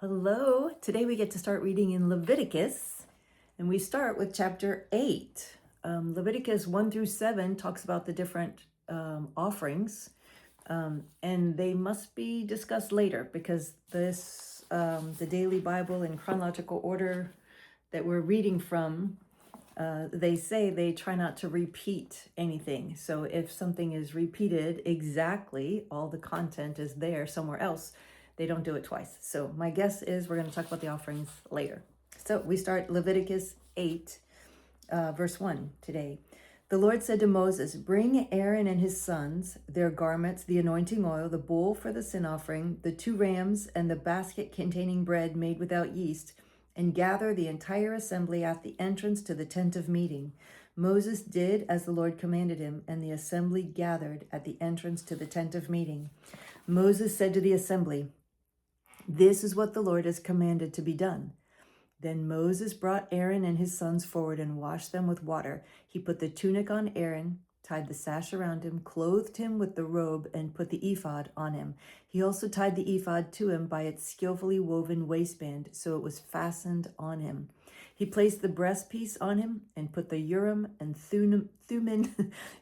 Hello. Today we get to start reading in Leviticus, and we start with chapter 8. Leviticus 1 through 7 talks about the different offerings, and they must be discussed later because the daily Bible in chronological order that we're reading from, they say they try not to repeat anything. So if something is repeated exactly, all the content is there somewhere else, they don't do it twice. So my guess is we're going to talk about the offerings later. So we start Leviticus 8, verse 1 today. The Lord said to Moses, "Bring Aaron and his sons, their garments, the anointing oil, the bowl for the sin offering, the 2 rams, and the basket containing bread made without yeast, and gather the entire assembly at the entrance to the tent of meeting." Moses did as the Lord commanded him, and the assembly gathered at the entrance to the tent of meeting. Moses said to the assembly, "This is what the Lord has commanded to be done." Then Moses brought Aaron and his sons forward and washed them with water. He put the tunic on Aaron, tied the sash around him, clothed him with the robe, and put the ephod on him. He also tied the ephod to him by its skillfully woven waistband, so it was fastened on him. He placed the breastpiece on him and put the Urim and Thummim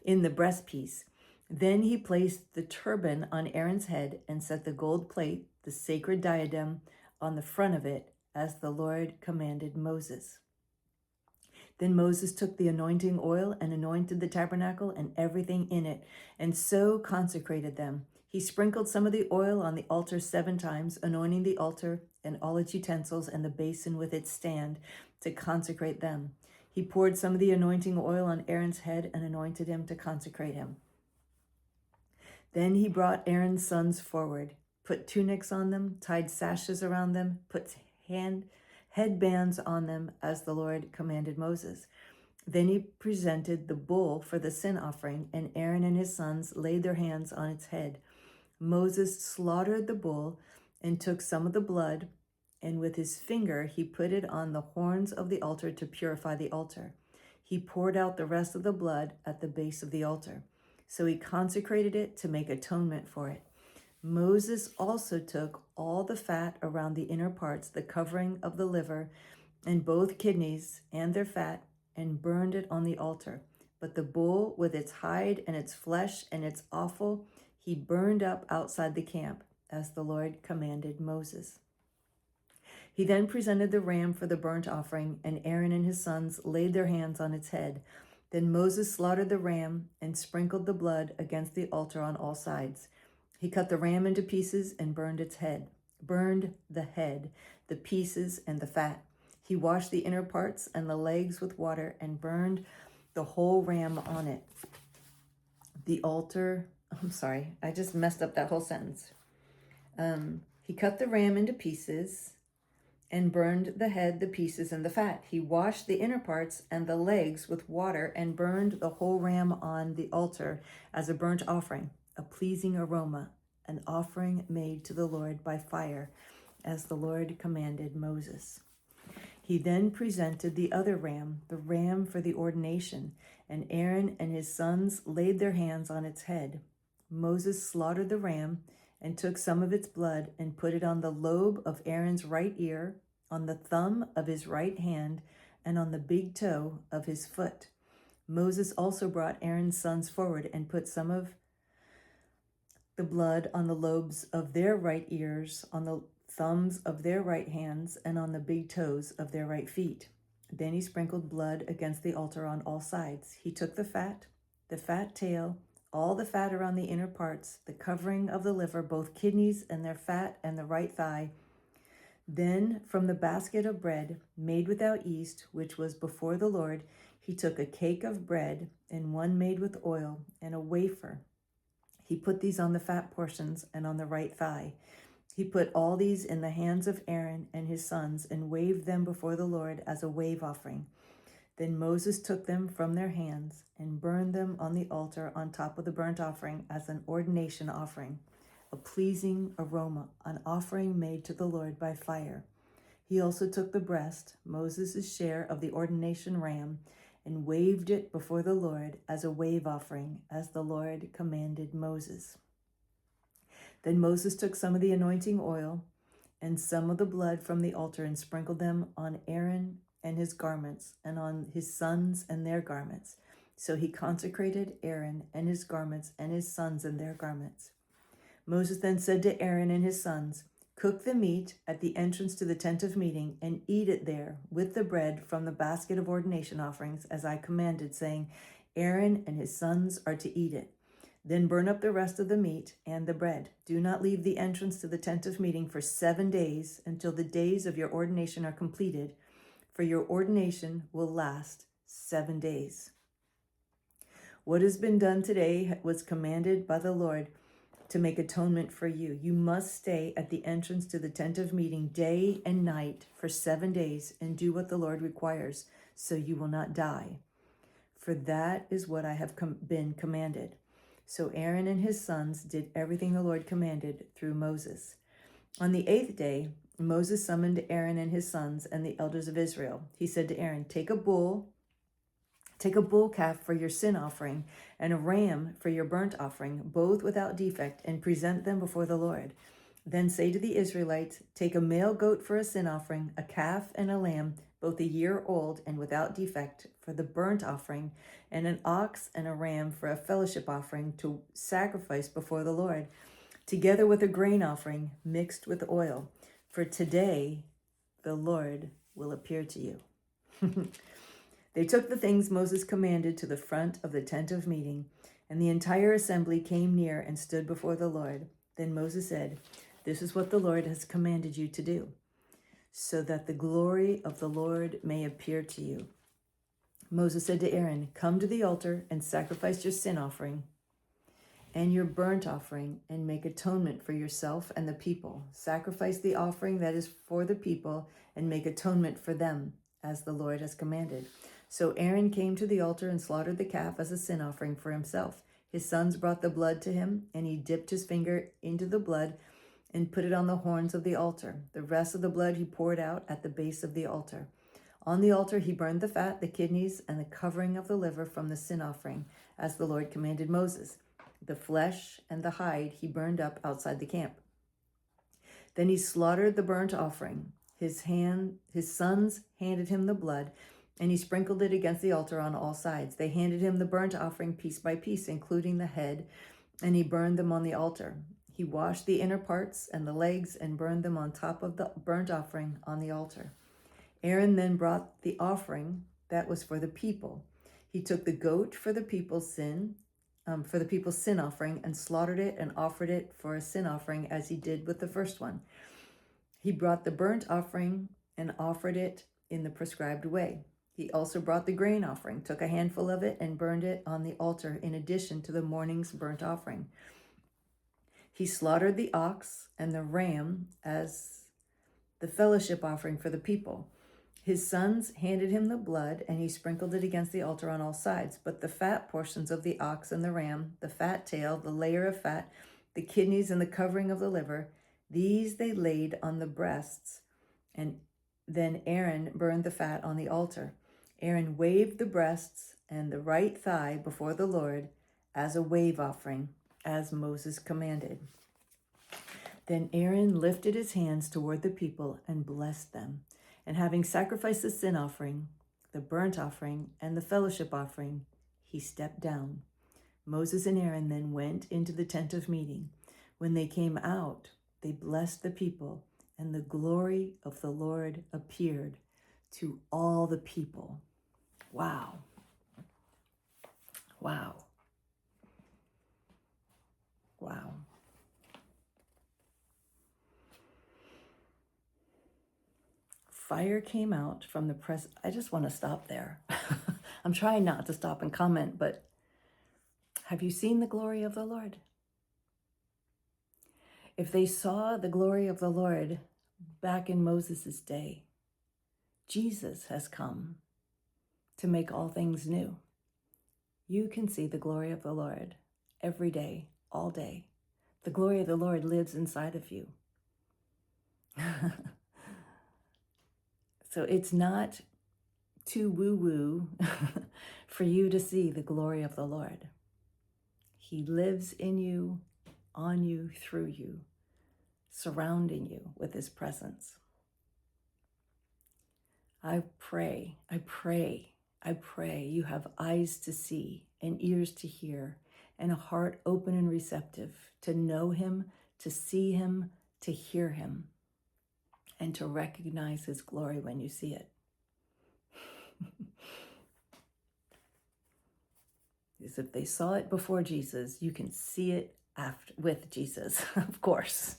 in the breastpiece. Then he placed the turban on Aaron's head and set the gold plate, the sacred diadem, on the front of it, as the Lord commanded Moses. Then Moses took the anointing oil and anointed the tabernacle and everything in it, and so consecrated them. He sprinkled some of the oil on the altar 7 times, anointing the altar and all its utensils and the basin with its stand to consecrate them. He poured some of the anointing oil on Aaron's head and anointed him to consecrate him. Then he brought Aaron's sons forward, put tunics on them, tied sashes around them, put headbands on them, as the Lord commanded Moses. Then he presented the bull for the sin offering, and Aaron and his sons laid their hands on its head. Moses slaughtered the bull and took some of the blood, and with his finger he put it on the horns of the altar to purify the altar. He poured out the rest of the blood at the base of the altar. So he consecrated it to make atonement for it. Moses also took all the fat around the inner parts, the covering of the liver, and both kidneys and their fat, and burned it on the altar. But the bull with its hide and its flesh and its offal, he burned up outside the camp, as the Lord commanded Moses. He then presented the ram for the burnt offering, and Aaron and his sons laid their hands on its head. Then Moses slaughtered the ram and sprinkled the blood against the altar on all sides. He cut the ram into pieces and burned the head, the pieces, and the fat. He washed the inner parts and the legs with water and burned the whole ram on it. I just messed up that whole sentence. He cut the ram into pieces and burned the head, the pieces, and the fat. He washed the inner parts and the legs with water and burned the whole ram on the altar as a burnt offering, a pleasing aroma, an offering made to the Lord by fire, as the Lord commanded Moses. He then presented the other ram, the ram for the ordination, and Aaron and his sons laid their hands on its head. Moses slaughtered the ram and took some of its blood and put it on the lobe of Aaron's right ear, on the thumb of his right hand, and on the big toe of his foot. Moses also brought Aaron's sons forward and put some of the blood on the lobes of their right ears, on the thumbs of their right hands, and on the big toes of their right feet. Then he sprinkled blood against the altar on all sides. He took the fat tail, all the fat around the inner parts, the covering of the liver, both kidneys and their fat, and the right thigh. Then from the basket of bread made without yeast, which was before the Lord, he took a cake of bread and one made with oil and a wafer. He put these on the fat portions and on the right thigh. He put all these in the hands of Aaron and his sons and waved them before the Lord as a wave offering. Then Moses took them from their hands and burned them on the altar on top of the burnt offering as an ordination offering, a pleasing aroma, an offering made to the Lord by fire. He also took the breast, Moses' share of the ordination ram, and waved it before the Lord as a wave offering, as the Lord commanded Moses. Then Moses took some of the anointing oil and some of the blood from the altar and sprinkled them on Aaron and his garments and on his sons and their garments. So he consecrated Aaron and his garments and his sons and their garments. Moses then said to Aaron and his sons, "Cook the meat at the entrance to the tent of meeting and eat it there with the bread from the basket of ordination offerings, as I commanded, saying, Aaron and his sons are to eat it. Then burn up the rest of the meat and the bread. Do not leave the entrance to the tent of meeting for 7 days until the days of your ordination are completed, for your ordination will last 7 days. What has been done today was commanded by the Lord to make atonement for you. You must stay at the entrance to the tent of meeting day and night for 7 days and do what the Lord requires, so you will not die. For that is what I have been commanded." So Aaron and his sons did everything the Lord commanded through Moses. On the 8th day, Moses summoned Aaron and his sons and the elders of Israel. He said to Aaron, Take a bull calf for your sin offering and a ram for your burnt offering, both without defect, and present them before the Lord. Then say to the Israelites, Take a male goat for a sin offering, a calf and a lamb, both a year old and without defect, for the burnt offering, and an ox and a ram for a fellowship offering to sacrifice before the Lord, together with a grain offering mixed with oil. For today the Lord will appear to you. They took the things Moses commanded to the front of the tent of meeting, and the entire assembly came near and stood before the Lord. Then Moses said, This is what the Lord has commanded you to do, so that the glory of the Lord may appear to you. Moses said to Aaron, Come to the altar and sacrifice your sin offering and your burnt offering, and make atonement for yourself and the people. Sacrifice the offering that is for the people, and make atonement for them, as the Lord has commanded. So Aaron came to the altar and slaughtered the calf as a sin offering for himself. His sons brought the blood to him, and he dipped his finger into the blood and put it on the horns of the altar. The rest of the blood he poured out at the base of the altar. On the altar he burned the fat, the kidneys, and the covering of the liver from the sin offering, as the Lord commanded Moses. The flesh and the hide he burned up outside the camp. Then he slaughtered the burnt offering. His sons handed him the blood, and he sprinkled it against the altar on all sides. They handed him the burnt offering piece by piece, including the head, and he burned them on the altar. He washed the inner parts and the legs and burned them on top of the burnt offering on the altar. Aaron then brought the offering that was for the people. He took the goat for the people's sin offering, and slaughtered it and offered it for a sin offering, as he did with the first one. He brought the burnt offering and offered it in the prescribed way. He also brought the grain offering, took a handful of it, and burned it on the altar in addition to the morning's burnt offering. He slaughtered the ox and the ram as the fellowship offering for the people. His sons handed him the blood, and he sprinkled it against the altar on all sides. But the fat portions of the ox and the ram, the fat tail, the layer of fat, the kidneys, and the covering of the liver, these they laid on the breasts, and then Aaron burned the fat on the altar. Aaron waved the breasts and the right thigh before the Lord as a wave offering, as Moses commanded. Then Aaron lifted his hands toward the people and blessed them. And having sacrificed the sin offering, the burnt offering, and the fellowship offering, he stepped down. Moses and Aaron then went into the tent of meeting. When they came out, they blessed the people, and the glory of the Lord appeared to all the people. Wow. Wow. Wow. Fire came out from the press. I just want to stop there. I'm trying not to stop and comment, but have you seen the glory of the Lord? If they saw the glory of the Lord back in Moses' day, Jesus has come to make all things new. You can see the glory of the Lord every day, all day. The glory of the Lord lives inside of you. So it's not too woo-woo for you to see the glory of the Lord. He lives in you, on you, through you. surrounding you with his presence. I pray you have eyes to see and ears to hear and a heart open and receptive to know him, to see him, to hear him, and to recognize his glory when you see it. Because if they saw it before Jesus, you can see it after with Jesus. Of course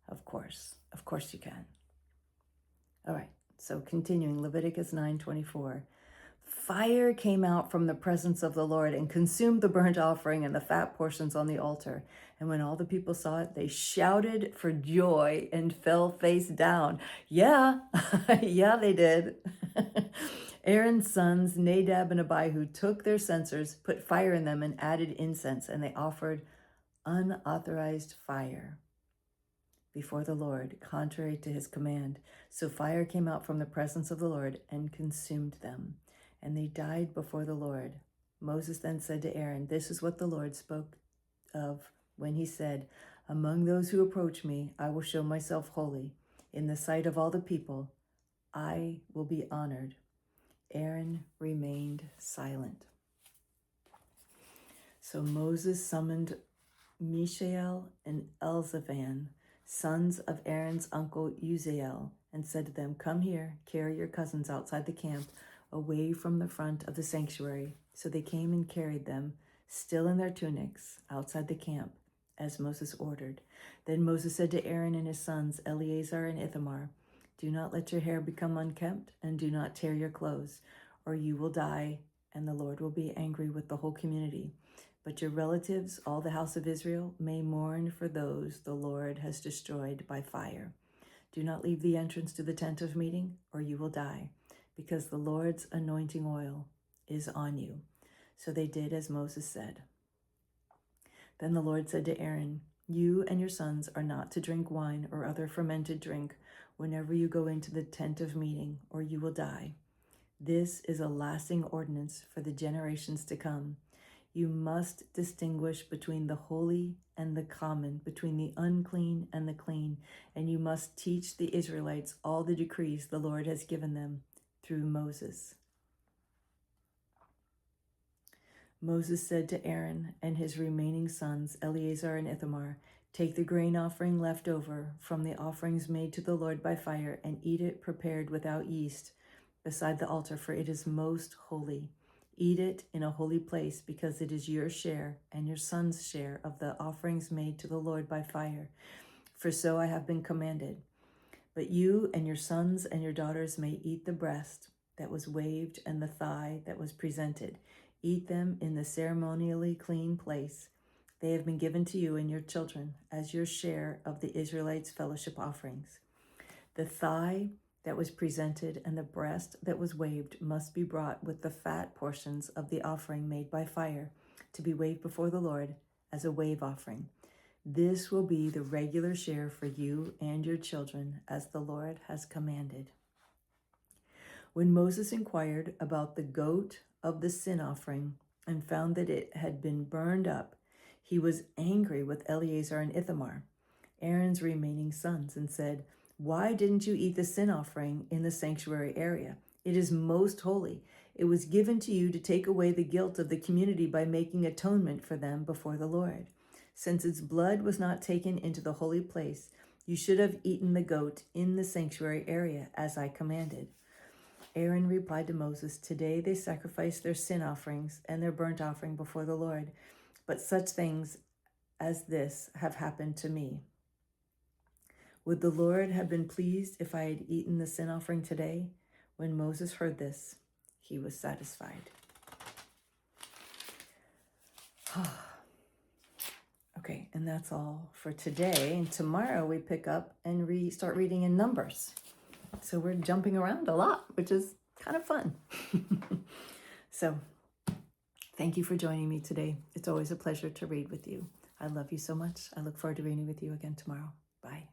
you can. All right, so continuing, Leviticus 9:24. Fire came out from the presence of the Lord and consumed the burnt offering and the fat portions on the altar. And when all the people saw it, they shouted for joy and fell face down. Yeah, yeah, they did. Aaron's sons, Nadab and Abihu, took their censers, put fire in them, and added incense, and they offered unauthorized fire before the Lord, contrary to his command. So fire came out from the presence of the Lord and consumed them, and they died before the Lord. Moses then said to Aaron, "This is what the Lord spoke of when he said, 'Among those who approach me, I will show myself holy. In the sight of all the people, I will be honored.'" Aaron remained silent. So Moses summoned Mishael and Elzaphan, sons of Aaron's uncle Uzziel, and said to them, "Come here, carry your cousins outside the camp, away from the front of the sanctuary." So they came and carried them, still in their tunics, outside the camp, as Moses ordered. Then Moses said to Aaron and his sons, Eleazar and Ithamar, "Do not let your hair become unkempt, and do not tear your clothes, or you will die, and the Lord will be angry with the whole community. But your relatives, all the house of Israel, may mourn for those the Lord has destroyed by fire. Do not leave the entrance to the tent of meeting, or you will die, because the Lord's anointing oil is on you." So they did as Moses said. Then the Lord said to Aaron, "You and your sons are not to drink wine or other fermented drink whenever you go into the tent of meeting, or you will die. This is a lasting ordinance for the generations to come. You must distinguish between the holy and the common, between the unclean and the clean, and you must teach the Israelites all the decrees the Lord has given them through Moses." Moses said to Aaron and his remaining sons, Eleazar and Ithamar, "Take the grain offering left over from the offerings made to the Lord by fire and eat it prepared without yeast beside the altar, for it is most holy. Eat it in a holy place, because it is your share and your son's share of the offerings made to the Lord by fire. For so I have been commanded. But you and your sons and your daughters may eat the breast that was waved and the thigh that was presented. Eat them in the ceremonially clean place. They have been given to you and your children as your share of the Israelites' fellowship offerings. The thigh that was presented and the breast that was waved must be brought with the fat portions of the offering made by fire to be waved before the Lord as a wave offering. This will be the regular share for you and your children, as the Lord has commanded." When Moses inquired about the goat of the sin offering and found that it had been burned up, he was angry with Eleazar and Ithamar, Aaron's remaining sons, and said, "Why didn't you eat the sin offering in the sanctuary area? It is most holy. It was given to you to take away the guilt of the community by making atonement for them before the Lord. Since its blood was not taken into the holy place, you should have eaten the goat in the sanctuary area, as I commanded." Aaron replied to Moses, "Today they sacrifice their sin offerings and their burnt offering before the Lord, but such things as this have happened to me. Would the Lord have been pleased if I had eaten the sin offering today?" When Moses heard this, he was satisfied. Okay, and that's all for today. And tomorrow we pick up and start reading in Numbers. So we're jumping around a lot, which is kind of fun. So thank you for joining me today. It's always a pleasure to read with you. I love you so much. I look forward to reading with you again tomorrow. Bye.